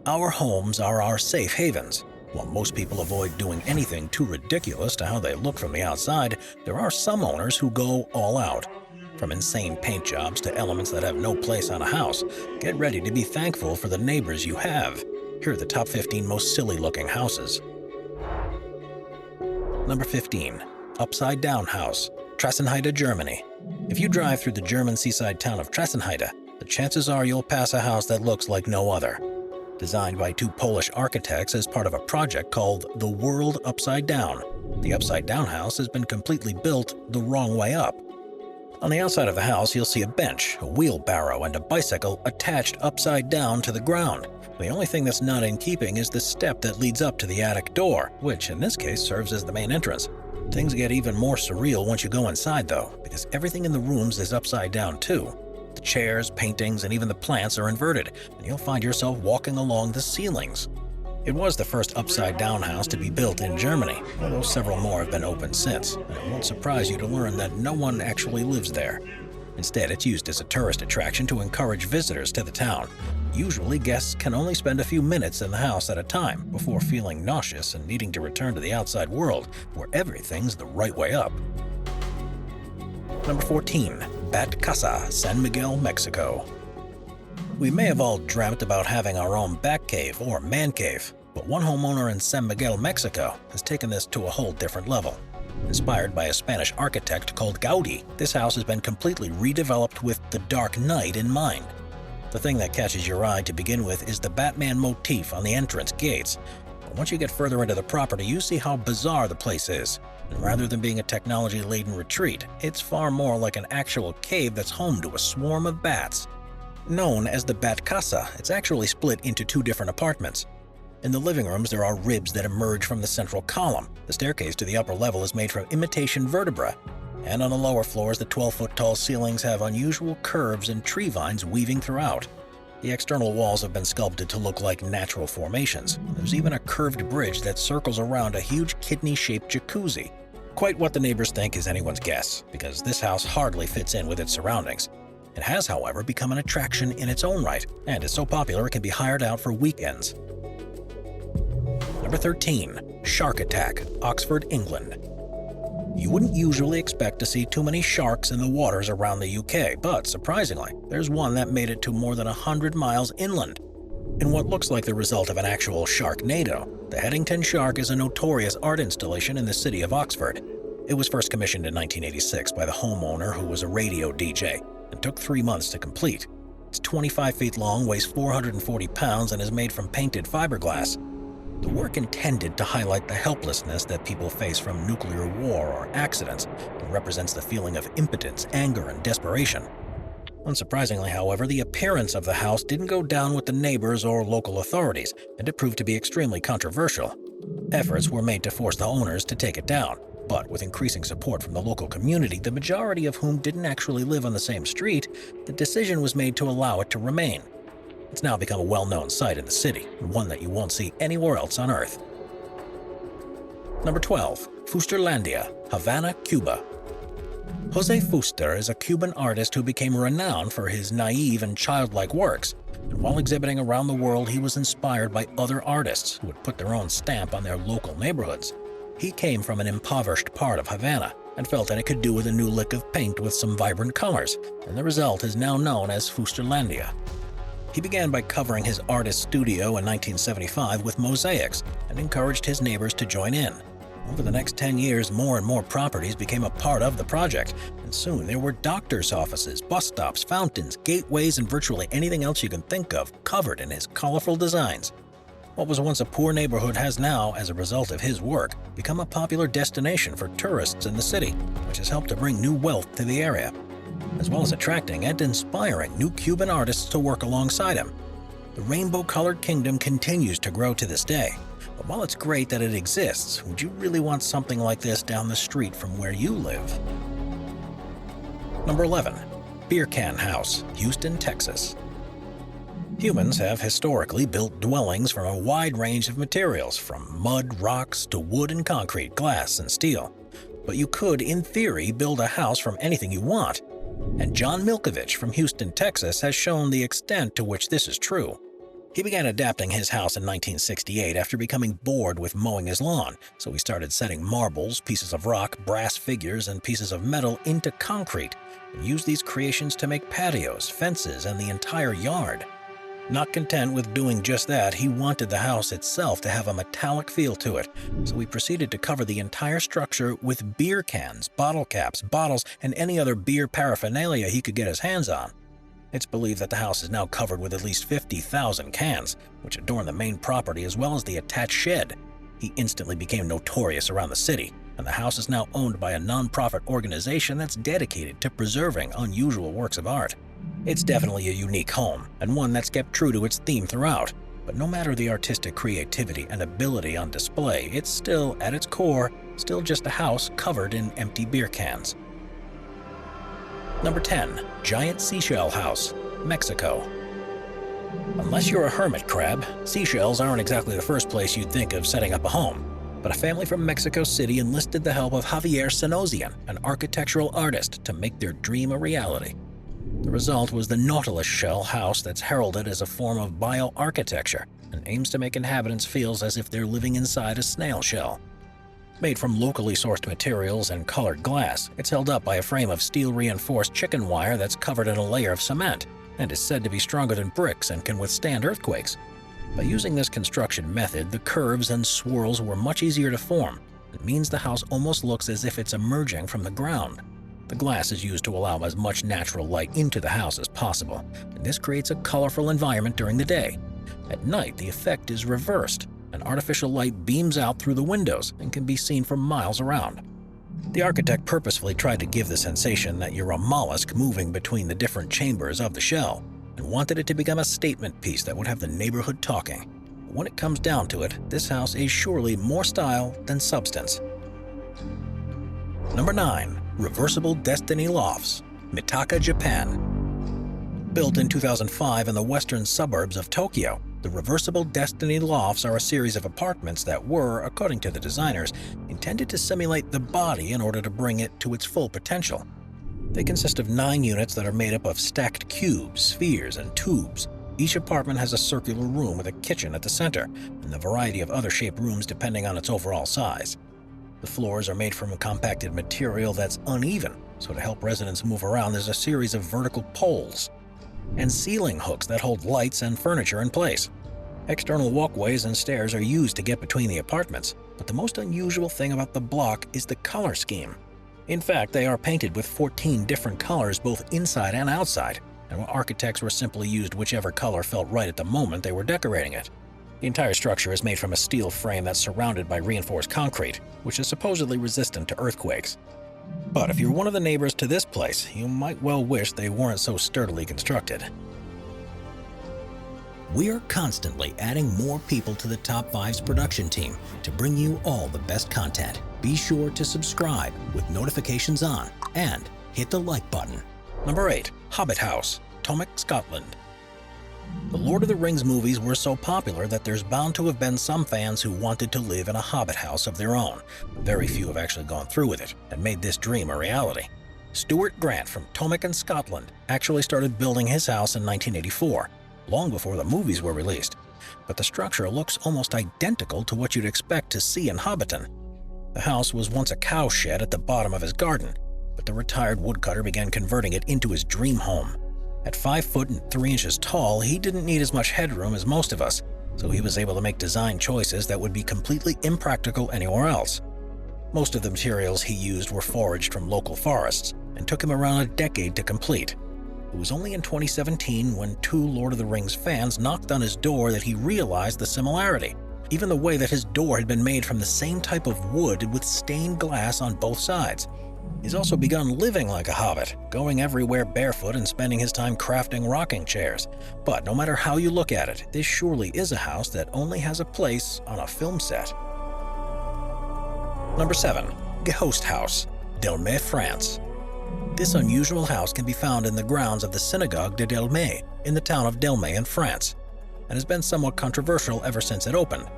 Our homes are our safe havens. While most people avoid doing anything too ridiculous to how they look from the outside, there are some owners who go all out. From insane paint jobs to elements that have no place on a house, get ready to be thankful for the neighbors you have. Here are the top 15 most silly-looking houses. Number 15. Upside Down House, Trassenheide, Germany. If you drive through the German seaside town of Trassenheide, the chances are you'll pass a house that looks like no other. Designed by two Polish architects as part of a project called The World Upside Down, the Upside Down house has been completely built the wrong way up. On the outside of the house, you'll see a bench, a wheelbarrow, and a bicycle attached upside down to the ground. The only thing that's not in keeping is the step that leads up to the attic door, which in this case serves as the main entrance. Things get even more surreal once you go inside though, because everything in the rooms is upside down too. The chairs, paintings, and even the plants are inverted, and you'll find yourself walking along the ceilings. It was the first upside-down house to be built in Germany, although several more have been opened since, and it won't surprise you to learn that no one actually lives there. Instead, it's used as a tourist attraction to encourage visitors to the town. Usually, guests can only spend a few minutes in the house at a time before feeling nauseous and needing to return to the outside world, where everything's the right way up. Number 14. Bat Casa, San Miguel, Mexico. We may have all dreamt about having our own bat cave or man cave, but one homeowner in San Miguel, Mexico has taken this to a whole different level. Inspired by a Spanish architect called Gaudi, this house has been completely redeveloped with the Dark Knight in mind. The thing that catches your eye to begin with is the Batman motif on the entrance gates. But once you get further into the property, you see how bizarre the place is. And rather than being a technology-laden retreat, it's far more like an actual cave that's home to a swarm of bats. Known as the Bat Casa, it's actually split into two different apartments. In the living rooms, there are ribs that emerge from the central column. The staircase to the upper level is made from imitation vertebra. And on the lower floors, the 12-foot-tall ceilings have unusual curves and tree vines weaving throughout. The external walls have been sculpted to look like natural formations. There's even a curved bridge that circles around a huge kidney-shaped jacuzzi. Quite what the neighbors think is anyone's guess, because this house hardly fits in with its surroundings. It has, however, become an attraction in its own right, and is so popular it can be hired out for weekends. Number 13. Shark Attack, Oxford, England. You wouldn't usually expect to see too many sharks in the waters around the UK, but surprisingly, there's one that made it to more than 100 miles inland. In what looks like the result of an actual sharknado, the Headington Shark is a notorious art installation in the city of Oxford. It was first commissioned in 1986 by the homeowner, who was a radio DJ, and took 3 months to complete. It's 25 feet long, weighs 440 pounds, and is made from painted fiberglass. The work intended to highlight the helplessness that people face from nuclear war or accidents, and represents the feeling of impotence, anger, and desperation. Unsurprisingly, however, the appearance of the house didn't go down with the neighbors or local authorities, and it proved to be extremely controversial. Efforts were made to force the owners to take it down, but with increasing support from the local community, the majority of whom didn't actually live on the same street, the decision was made to allow it to remain. It's now become a well-known sight in the city, and one that you won't see anywhere else on Earth. Number 12. Fusterlandia, Havana, Cuba. Jose Fuster is a Cuban artist who became renowned for his naive and childlike works, and while exhibiting around the world, he was inspired by other artists who would put their own stamp on their local neighborhoods. He came from an impoverished part of Havana and felt that it could do with a new lick of paint with some vibrant colors, and the result is now known as Fusterlandia. He began by covering his artist studio in 1975 with mosaics and encouraged his neighbors to join in. Over the next 10 years, more and more properties became a part of the project, and soon there were doctors' offices, bus stops, fountains, gateways, and virtually anything else you can think of covered in his colorful designs. What was once a poor neighborhood has now, as a result of his work, become a popular destination for tourists in the city, which has helped to bring new wealth to the area, as well as attracting and inspiring new Cuban artists to work alongside him. The rainbow-colored kingdom continues to grow to this day. But while it's great that it exists, would you really want something like this down the street from where you live? Number 11. Beer Can House, Houston, Texas. Humans have historically built dwellings from a wide range of materials, from mud, rocks, to wood and concrete, glass, and steel. But you could, in theory, build a house from anything you want. And John Milkovich from Houston, Texas has shown the extent to which this is true. He began adapting his house in 1968 after becoming bored with mowing his lawn, so he started setting marbles, pieces of rock, brass figures, and pieces of metal into concrete, and used these creations to make patios, fences, and the entire yard. Not content with doing just that, he wanted the house itself to have a metallic feel to it, so he proceeded to cover the entire structure with beer cans, bottle caps, bottles, and any other beer paraphernalia he could get his hands on. It's believed that the house is now covered with at least 50,000 cans, which adorn the main property as well as the attached shed. He instantly became notorious around the city, and the house is now owned by a non-profit organization that's dedicated to preserving unusual works of art. It's definitely a unique home, and one that's kept true to its theme throughout. But no matter the artistic creativity and ability on display, it's still, at its core, still just a house covered in empty beer cans. Number 10. Giant Seashell House, Mexico. Unless you're a hermit crab, seashells aren't exactly the first place you'd think of setting up a home. But a family from Mexico City enlisted the help of Javier Senosian, an architectural artist, to make their dream a reality. The result was the Nautilus shell house that's heralded as a form of bioarchitecture and aims to make inhabitants feel as if they're living inside a snail shell. Made from locally sourced materials and colored glass, it's held up by a frame of steel-reinforced chicken wire that's covered in a layer of cement and is said to be stronger than bricks and can withstand earthquakes. By using this construction method, the curves and swirls were much easier to form. It means the house almost looks as if it's emerging from the ground. The glass is used to allow as much natural light into the house as possible, and this creates a colorful environment during the day. At night, the effect is reversed. An artificial light beams out through the windows and can be seen for miles around. The architect purposefully tried to give the sensation that you're a mollusk moving between the different chambers of the shell, and wanted it to become a statement piece that would have the neighborhood talking. But when it comes down to it, this house is surely more style than substance. Number 9. Reversible Destiny Lofts, Mitaka, Japan. Built in 2005 in the western suburbs of Tokyo, the Reversible Destiny Lofts are a series of apartments that were, according to the designers, intended to simulate the body in order to bring it to its full potential. They consist of 9 units that are made up of stacked cubes, spheres, and tubes. Each apartment has a circular room with a kitchen at the center, and a variety of other shaped rooms depending on its overall size. The floors are made from a compacted material that's uneven, so to help residents move around, there's a series of vertical poles and ceiling hooks that hold lights and furniture in place. External walkways and stairs are used to get between the apartments, but the most unusual thing about the block is the color scheme. In fact, they are painted with 14 different colors both inside and outside, and architects were simply used whichever color felt right at the moment they were decorating it. The entire structure is made from a steel frame that's surrounded by reinforced concrete, which is supposedly resistant to earthquakes. But if you're one of the neighbors to this place, you might well wish they weren't so sturdily constructed. We're constantly adding more people to the Top 5's production team to bring you all the best content. Be sure to subscribe with notifications on and hit the like button. Number 8. Hobbit House, Tomich, Scotland. The Lord of the Rings movies were so popular that there's bound to have been some fans who wanted to live in a hobbit house of their own. Very few have actually gone through with it and made this dream a reality. Stuart Grant from Tomich in Scotland actually started building his house in 1984, long before the movies were released. But the structure looks almost identical to what you'd expect to see in Hobbiton. The house was once a cow shed at the bottom of his garden, but the retired woodcutter began converting it into his dream home. At 5 foot and 3 inches tall, he didn't need as much headroom as most of us, so he was able to make design choices that would be completely impractical anywhere else. Most of the materials he used were foraged from local forests and took him around a decade to complete. It was only in 2017 when 2 Lord of the Rings fans knocked on his door that he realized the similarity. Even the way that his door had been made from the same type of wood with stained glass on both sides. He's also begun living like a hobbit, going everywhere barefoot and spending his time crafting rocking chairs. But no matter how you look at it, this surely is a house that only has a place on a film set. Number 7. Ghost House, Delmé, France. This unusual house can be found in the grounds of the Synagogue de Delmé in the town of Delmé in France, and has been somewhat controversial ever since it opened.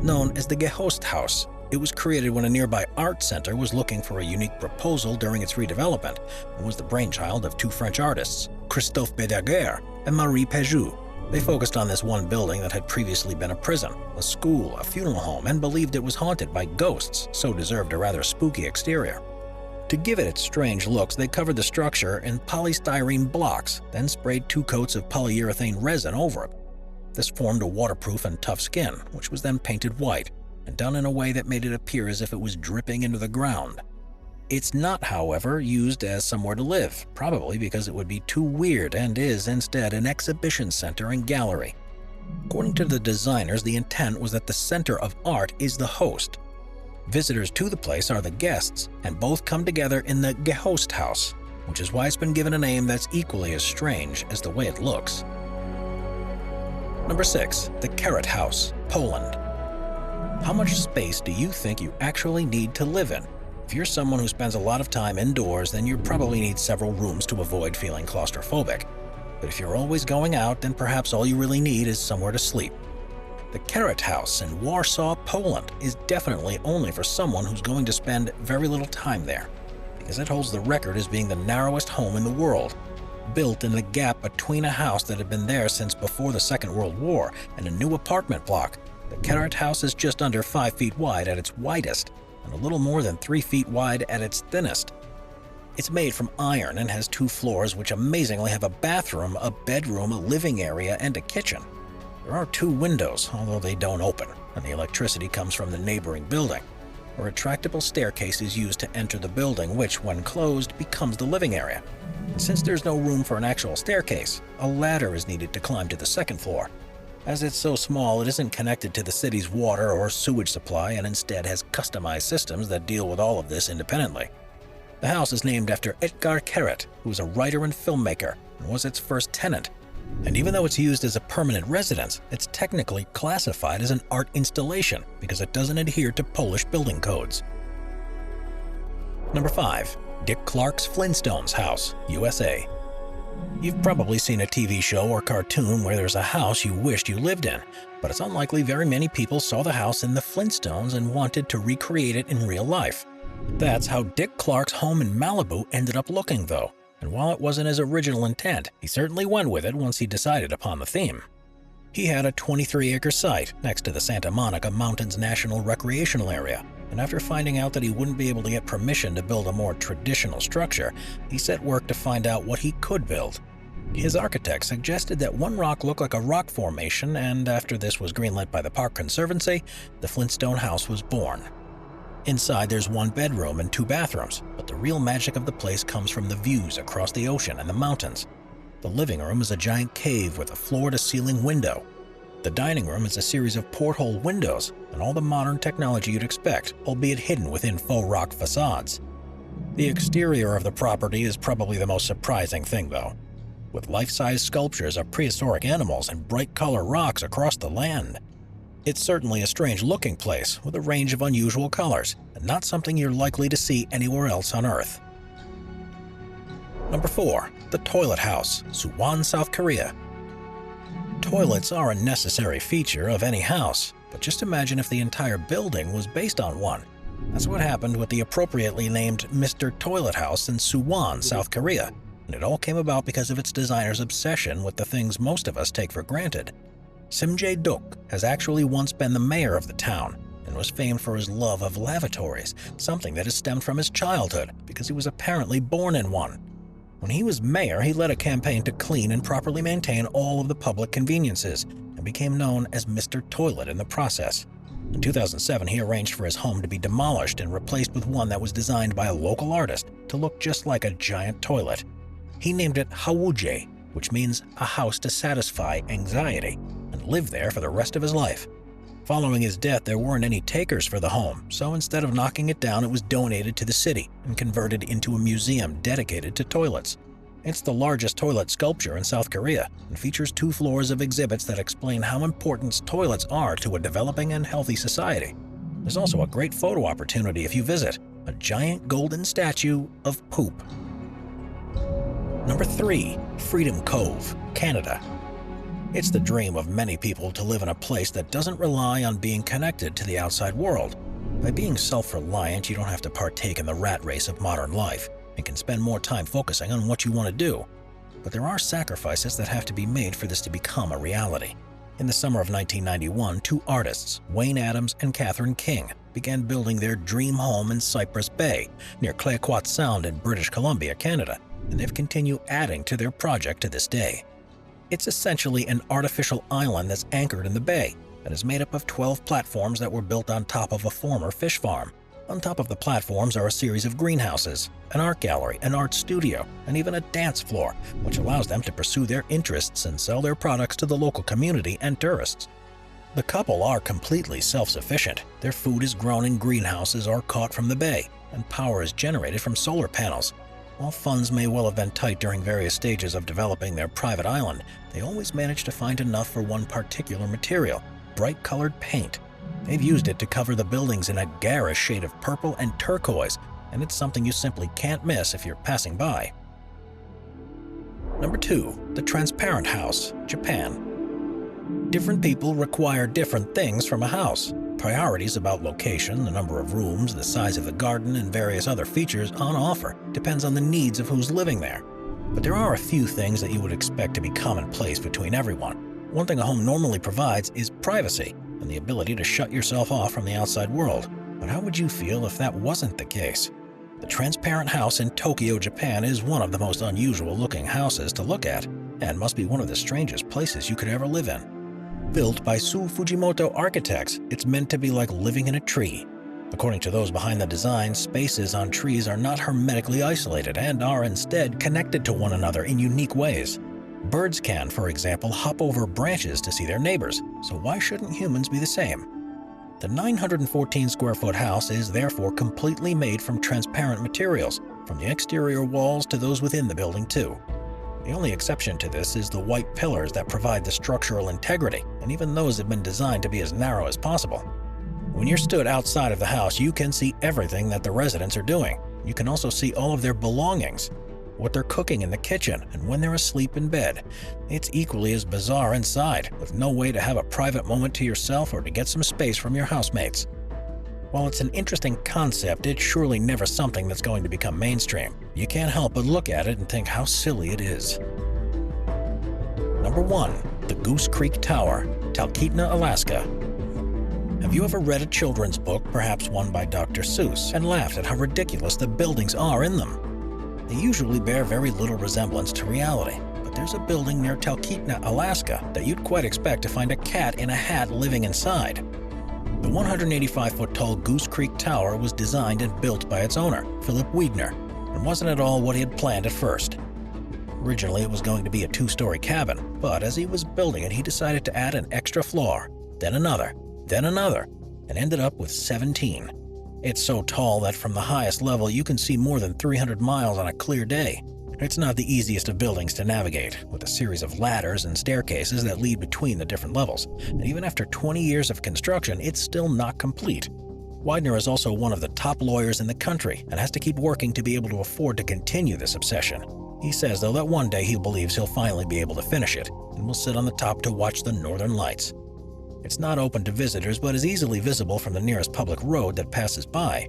Known as the Ghost House, it was created when a nearby art center was looking for a unique proposal during its redevelopment and was the brainchild of 2 French artists, Christophe Bédaguer and Marie Pejou. They focused on this one building that had previously been a prison, a school, a funeral home, and believed it was haunted by ghosts, so deserved a rather spooky exterior. To give it its strange looks, they covered the structure in polystyrene blocks, then sprayed 2 coats of polyurethane resin over it. This formed a waterproof and tough skin, which was then painted white, and done in a way that made it appear as if it was dripping into the ground. It's not, however, used as somewhere to live, probably because it would be too weird, and is instead an exhibition center and gallery. According to the designers, the intent was that the center of art is the host. Visitors to the place are the guests, and both come together in the Gehost House, which is why it's been given a name that's equally as strange as the way it looks. Number 6. The Keret House, Poland. How much space do you think you actually need to live in? If you're someone who spends a lot of time indoors, then you probably need several rooms to avoid feeling claustrophobic. But if you're always going out, then perhaps all you really need is somewhere to sleep. The Keret House in Warsaw, Poland is definitely only for someone who's going to spend very little time there, because it holds the record as being the narrowest home in the world. Built in the gap between a house that had been there since before the Second World War and a new apartment block, the Keret House is just under 5 feet wide at its widest, and a little more than 3 feet wide at its thinnest. It's made from iron and has 2 floors which amazingly have a bathroom, a bedroom, a living area, and a kitchen. There are 2 windows, although they don't open, and the electricity comes from the neighboring building. A retractable staircase is used to enter the building, which, when closed, becomes the living area. And since there's no room for an actual staircase, a ladder is needed to climb to the 2nd floor. As it's so small, it isn't connected to the city's water or sewage supply and instead has customized systems that deal with all of this independently. The house is named after Edgar Keret, who was a writer and filmmaker and was its first tenant. And even though it's used as a permanent residence, it's technically classified as an art installation because it doesn't adhere to Polish building codes. Number 5. Dick Clark's Flintstones house, USA. You've probably seen a TV show or cartoon where there's a house you wished you lived in, but it's unlikely very many people saw the house in the Flintstones and wanted to recreate it in real life. That's how Dick Clark's home in Malibu ended up looking, though, and while it wasn't his original intent, he certainly went with it once he decided upon the theme. He had a 23-acre site next to the Santa Monica Mountains National Recreational Area, and after finding out that he wouldn't be able to get permission to build a more traditional structure, he set work to find out what he could build. His architect suggested that one rock looked like a rock formation, and after this was greenlit by the Park Conservancy, the Flintstone house was born. Inside there's 1 bedroom and 2 bathrooms, but the real magic of the place comes from the views across the ocean and the mountains. The living room is a giant cave with a floor-to-ceiling window. The dining room is a series of porthole windows and all the modern technology you'd expect, albeit hidden within faux rock facades. The exterior of the property is probably the most surprising thing, though, with life-size sculptures of prehistoric animals and bright-color rocks across the land. It's certainly a strange-looking place with a range of unusual colors, and not something you're likely to see anywhere else on Earth. Number 4. The Toilet House, Suwon, South Korea. Toilets are a necessary feature of any house, but just imagine if the entire building was based on one. That's what happened with the appropriately named Mr. Toilet House in Suwon, South Korea, and it all came about because of its designer's obsession with the things most of us take for granted. Sim Jae-duk has actually once been the mayor of the town and was famed for his love of lavatories, something that has stemmed from his childhood because he was apparently born in one. When he was mayor, he led a campaign to clean and properly maintain all of the public conveniences and became known as Mr. Toilet in the process. In 2007, he arranged for his home to be demolished and replaced with one that was designed by a local artist to look just like a giant toilet. He named it Hawuje, which means a house to satisfy anxiety, and lived there for the rest of his life. Following his death, there weren't any takers for the home, so instead of knocking it down, it was donated to the city and converted into a museum dedicated to toilets. It's the largest toilet sculpture in South Korea and features 2 floors of exhibits that explain how important toilets are to a developing and healthy society. There's also a great photo opportunity if you visit, a giant golden statue of poop. Number 3. Freedom Cove, Canada. It's the dream of many people to live in a place that doesn't rely on being connected to the outside world. By being self-reliant, you don't have to partake in the rat race of modern life and can spend more time focusing on what you want to do. but there are sacrifices that have to be made for this to become a reality. In the summer of 1991, two artists, Wayne Adams and Catherine King, began building their dream home in Cypress Bay, near Clayoquot Sound in British Columbia, Canada, and they've continued adding to their project to this day. It's essentially an artificial island that's anchored in the bay and is made up of 12 platforms that were built on top of a former fish farm. On top of the platforms are a series of greenhouses, an art gallery, an art studio, and even a dance floor, which allows them to pursue their interests and sell their products to the local community and tourists. The couple are completely self-sufficient. Their food is grown in greenhouses or caught from the bay, and power is generated from solar panels. While funds may well have been tight during various stages of developing their private island, they always manage to find enough for one particular material: bright-colored paint. They've used it to cover the buildings in a garish shade of purple and turquoise, and it's something you simply can't miss if you're passing by. Number 2. The Transparent House, Japan. Different people require different things from a house. Priorities about location, the number of rooms, the size of the garden, and various other features on offer depends on the needs of who's living there. But there are a few things that you would expect to be commonplace between everyone. One thing a home normally provides is privacy and the ability to shut yourself off from the outside world. But how would you feel if that wasn't the case? The Transparent House in Tokyo, Japan is one of the most unusual looking houses to look at, and must be one of the strangest places you could ever live in. Built by Su Fujimoto architects, it's meant to be like living in a tree. According to those behind the design, spaces on trees are not hermetically isolated and are instead connected to one another in unique ways. Birds can, for example, hop over branches to see their neighbors, so why shouldn't humans be the same? The 914 square foot house is therefore completely made from transparent materials, from the exterior walls to those within the building too. The only exception to this is the white pillars that provide the structural integrity, and even those have been designed to be as narrow as possible. When you're stood outside of the house, you can see everything that the residents are doing. You can also see all of their belongings, what they're cooking in the kitchen, and when they're asleep in bed. It's equally as bizarre inside, with no way to have a private moment to yourself or to get some space from your housemates. While it's an interesting concept, it's surely never something that's going to become mainstream. You can't help but look at it and think how silly it is. Number 1. The Goose Creek Tower, Talkeetna, Alaska. Have you ever read a children's book, perhaps one by Dr. Seuss, and laughed at how ridiculous the buildings are in them? They usually bear very little resemblance to reality, but there's a building near Talkeetna, Alaska that you'd quite expect to find a cat in a hat living inside. The 185-foot-tall Goose Creek Tower was designed and built by its owner, Philip Wiedner, and wasn't at all what he had planned at first. Originally, it was going to be a 2-story cabin, but as he was building it, he decided to add an extra floor, then another, and ended up with 17. It's so tall that from the highest level, you can see more than 300 miles on a clear day. It's not the easiest of buildings to navigate, with a series of ladders and staircases that lead between the different levels. And even after 20 years of construction, it's still not complete. Widener is also one of the top lawyers in the country and has to keep working to be able to afford to continue this obsession. He says, though, that one day he believes he'll finally be able to finish it and will sit on the top to watch the northern lights. It's not open to visitors, but is easily visible from the nearest public road that passes by.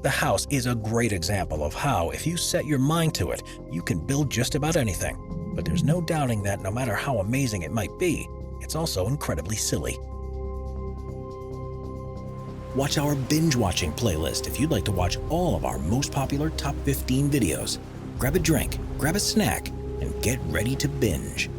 The house is a great example of how, if you set your mind to it, you can build just about anything. But there's no doubting that no matter how amazing it might be, it's also incredibly silly. Watch our binge-watching playlist if you'd like to watch all of our most popular top 15 videos. Grab a drink, grab a snack, and get ready to binge.